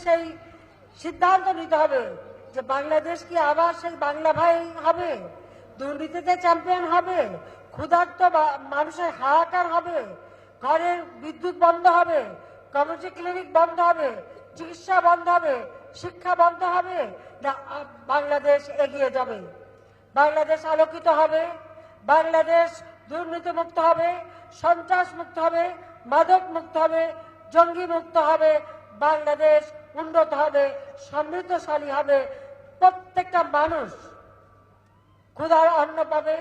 সেই সিদ্ধান্ত নিতে হবে যে বাংলাদেশ কি আবার সেই বাংলা ভাই হবে, দুর্নীতিতে চ্যাম্পিয়ন হবে, ক্ষুধার্ত মানুষের হাহাকার হবে, ঘরের বিদ্যুৎ বন্ধ হবে, কমিউনিটি ক্লিনিক বন্ধ হবে, চিকিৎসা বন্ধ হবে, শিক্ষা বন্ধ হবে, না বাংলাদেশ এগিয়ে যাবে, বাংলাদেশ আলোকিত হবে, বাংলাদেশ দুর্নীতি মুক্ত হবে, সন্ত্রাস মুক্ত হবে, মাদক মুক্ত হবে, জঙ্গি মুক্ত হবে, বাংলাদেশ উন্নত হবে, সমৃদ্ধশালী হবে, প্রত্যেকটা মানুষ ক্ষুধার অন্ন পাবে,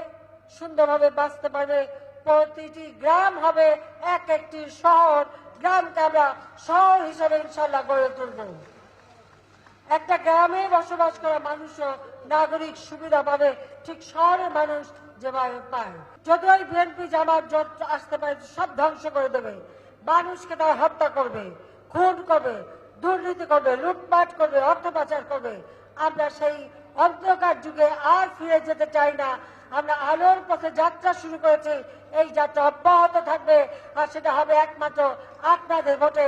সুন্দরভাবে বাঁচতে পারবে, প্রতিটি গ্রাম হবে এক একটি শহর, গ্রামকে আমরা শহর হিসেবে ইনশাল্লাহ গড়ে তুলব। একটা গ্রামে বসবাস করা মানুষও নাগরিক সুবিধা পাবে ঠিক শহরের মানুষ যেভাবে পায়। যদি ওই বিএনপি জামাত জোট আসতে পারে সব ধ্বংস করে দেবে, মানুষকে তারা হত্যা করবে, খুন করবে, দুর্নীতি করবে, লুটপাট করবে, অর্থ পাচার করবে। আমরা সেই অন্ধকার যুগে আর ফিরে যেতে চাই না। আমরা আলোর পথে যাত্রা শুরু করেছি, এই যাত্রা অব্যাহত থাকবে, আর সেটা হবে একমাত্র আপনাদের ভোটে।